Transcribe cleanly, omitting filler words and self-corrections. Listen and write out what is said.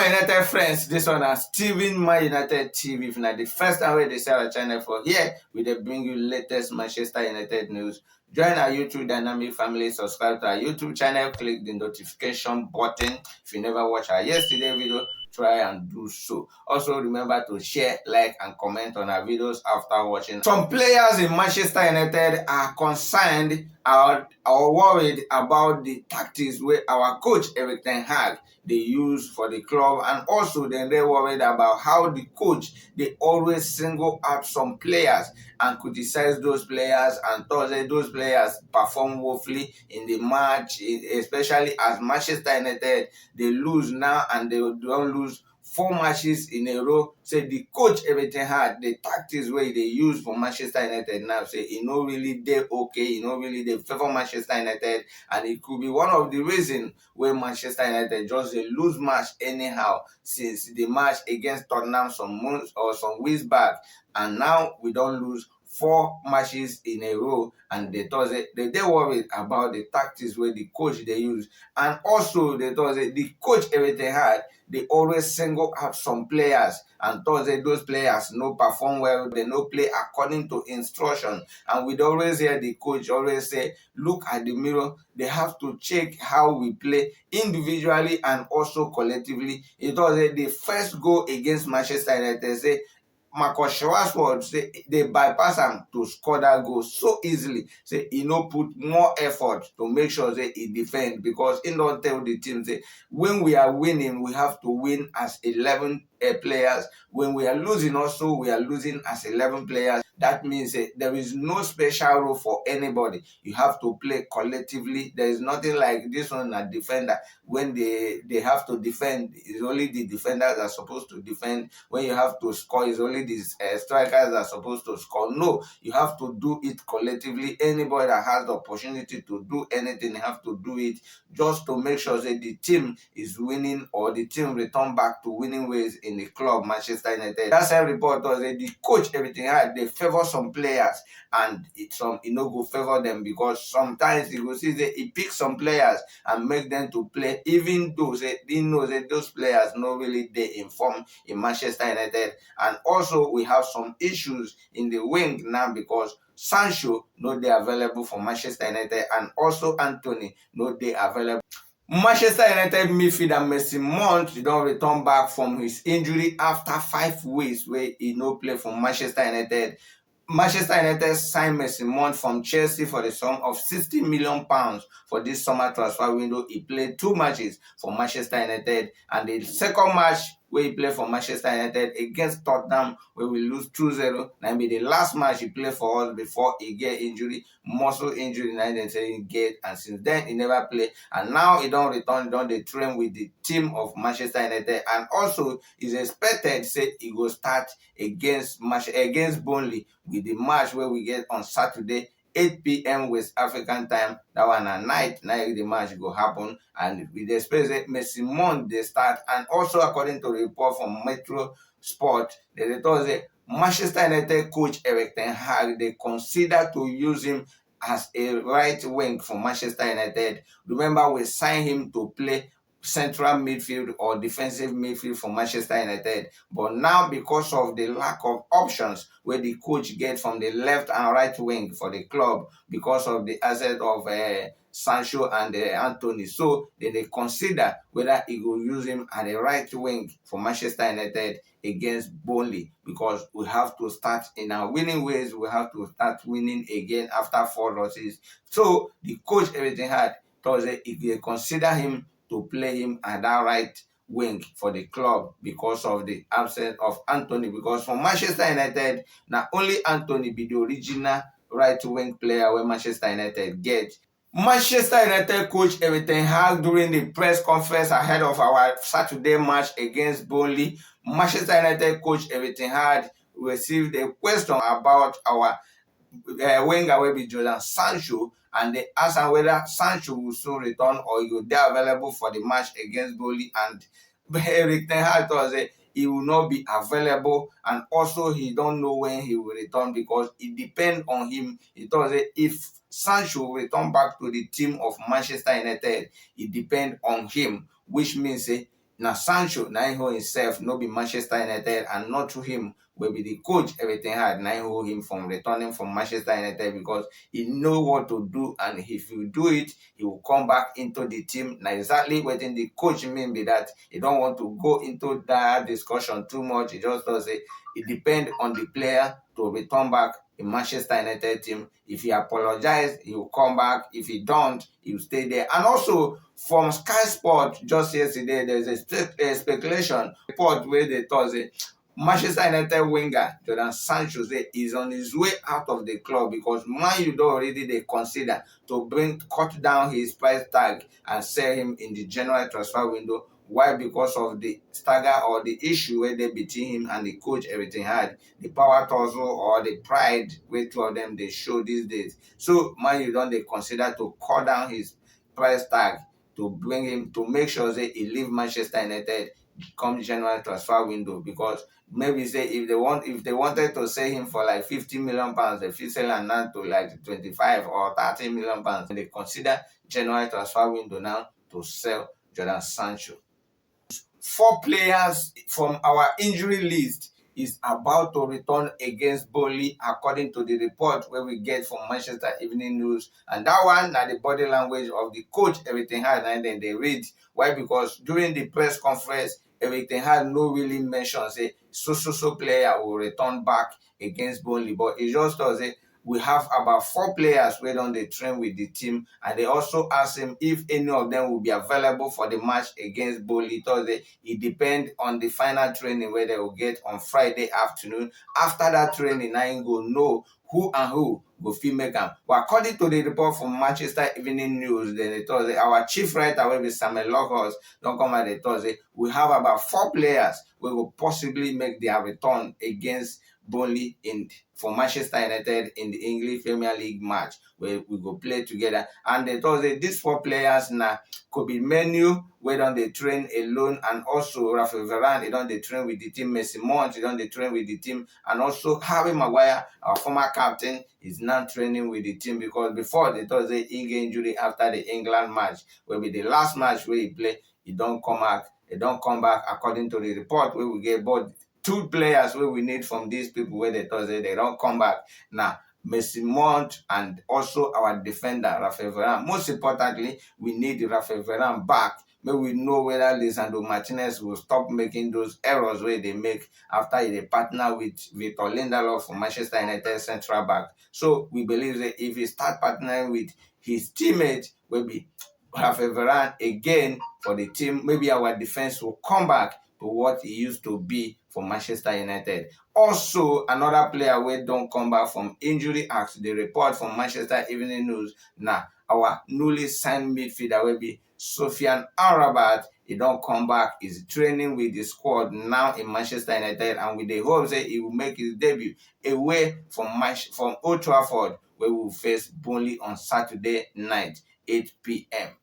United friends, this one is Steven Man United TV. If not the first time we sell our channel for here, we dey bring you latest Manchester United news. Join our YouTube Dynamic family, subscribe to our YouTube channel, click the notification button. If you never watched our yesterday video, try and do so. Also remember to share, like and comment on our videos after watching. Some players in Manchester United are concerned or worried about the tactics where our coach Eric Ten Hag they use for the club, and also they're worried about how the coach they always single out some players and criticize those players, and thus those players perform woefully in the match, especially as Manchester United they lose now and they don't lose 4 matches in a row. Say the coach everything had the tactics where they use for Manchester United now. Say it no really they okay, it no really they favor Manchester United, and it could be one of the reasons where Manchester United just they lose match anyhow since the match against Tottenham some months or some weeks back, and now we don't lose 4 matches in a row, and they thought they worried about the tactics where the coach they use, and also they thought the coach everything had they always single out some players, and thought those players no perform well, they no play according to instruction. And we'd always hear the coach always say, look at the mirror, they have to check how we play individually and also collectively. It was the first goal against Manchester United, say Marcus Rashford say they bypass him to score that goal so easily. Say he no put more effort to make sure that he defend, because he don't tell the team say when we are winning we have to win as 11 players. When we are losing also we are losing as 11 players. That means there is no special role for anybody. You have to play collectively. There is nothing like this one a defender. When they have to defend, it's only the defenders that are supposed to defend. When you have to score, it's only the strikers that are supposed to score. No, you have to do it collectively. Anybody that has the opportunity to do anything, you have to do it just to make sure that the team is winning, or the team return back to winning ways in the club Manchester United. That same report was that the coach everything had they favor some players, and it no go favor them, because sometimes you go see that he pick some players and make them to play even though he knows that those players no really they inform in Manchester United. And also we have some issues in the wing now, because Sancho no they available for Manchester United, and also Anthony no they available. Manchester United midfielder Mason Mount don't return back from his injury after 5 weeks where he no play for Manchester United. Manchester United signed Mason Mount from Chelsea for the sum of £60 million for this summer transfer window. He played 2 matches for Manchester United, and the second match where he played for Manchester United against Tottenham, where we lose 2-0. That be the last match he played for us before he get injury, muscle injury. Now they say he get, and since then he never played. And now he don't return, don't they train with the team of Manchester United, and also is expected say he go start against Burnley with the match where we get on Saturday 8 p.m. West African time. That one at night the match go happen, and with the expect that Mason Mount they start. And also according to the report from Metro Sport, they told say Manchester United coach Eric Ten Hag they consider to use him as a right wing for Manchester United. Remember, we signed him to play central midfield or defensive midfield for Manchester United, but now because of the lack of options where the coach get from the left and right wing for the club, because of the asset of Sancho and Anthony, so they consider whether he will use him at the right wing for Manchester United against Burnley, because we have to start in our winning ways. We have to start winning again after 4 losses. So the coach everything had thought that if they consider him to play him at that right wing for the club because of the absence of Anthony, because for Manchester United, not only Anthony be the original right wing player where Manchester United get. Manchester United coach Eric Ten Hag during the press conference ahead of our Saturday match against Burnley, Manchester United coach Eric Ten Hag received a question about our winger will be Jordan Sancho, and they asked him whether Sancho will soon return or he will be available for the match against Burnley. And Eric Ten Hag thought that he will not be available, and also he don't know when he will return because it depends on him. He thought that if Sancho will return back to the team of Manchester United, it depends on him, which means na Sancho na him hold himself, no be Manchester United, and not to him will be the coach everything hard na him hold him from returning from Manchester United, because he know what to do, and if you do it, he will come back into the team. Na exactly wetin the coach mean be that. He don't want to go into that discussion too much. He just does say it depend on the player to return back in Manchester United team. If he apologize, he will come back. If he don't, he will stay there. And also from Sky Sport just yesterday, there's a speculation report where they thought say Manchester United winger Jordan Sancho say is on his way out of the club, because Man U don already they consider to cut down his price tag and sell him in the January transfer window. Why? Because of the stagger or the issue where they between him and the coach everything had, the power tussle or the pride where two of them they show these days. So Man U don they consider to cut down his price tag to bring him, to make sure that he leave Manchester United come January transfer window, because maybe say if they wanted to sell him for like 50 million pounds, they fit sell him now to like 25 or 30 million pounds. They consider January transfer window now to sell Jordan Sancho. 4 players from our injury list is about to return against Burnley, according to the report where we get from Manchester Evening News. And that one, now the body language of the coach, everything had, and then they read. Why? Because during the press conference, everything had no really mention, say, so player will return back against Burnley. But it just does it. We have about 4 players who don dey train with the team, and they also ask him if any of them will be available for the match against Burnley Thursday. It depends on the final training where they will get on Friday afternoon. After that training, na him go know who and who go fit make am. But according to the report from Manchester Evening News, then they thought our chief writer wey be Samuel Lockhurst don come out dey talk say we have about 4 players wey go possibly make their return against Burnley for Manchester United in the English Premier League match where we go play together. And they thought that these 4 players now could be Menu, where don they train alone, and also Rafael Varane, they don they train with the team. Messi Mount, they don they train with the team, and also Harry Maguire, our former captain, is now training with the team, because before they thought they get injury after the England match, will be the last match where he play. He don't come back. They don't come back according to the report where we get. But 2 players where we need from these people where they thought they don't come back now. Messi Mount and also our defender Rafael Varane. Most importantly, we need Rafael Varane back. May we know whether Lisandro Martinez will stop making those errors where they make after they partner with Victor Lindelof for Manchester United central back. So we believe that if he start partnering with his teammate, will be Rafael Varane again for the team, maybe our defense will come back to what he used to be for Manchester United. Also, another player wey don come back from injury, as the report from Manchester Evening News, na our newly signed midfielder wey be Sofian Amrabat. He don come back, is training with the squad now in Manchester United, and with the hope say he will make his debut away from Old Trafford, where we will face Burnley on Saturday night, 8 p.m.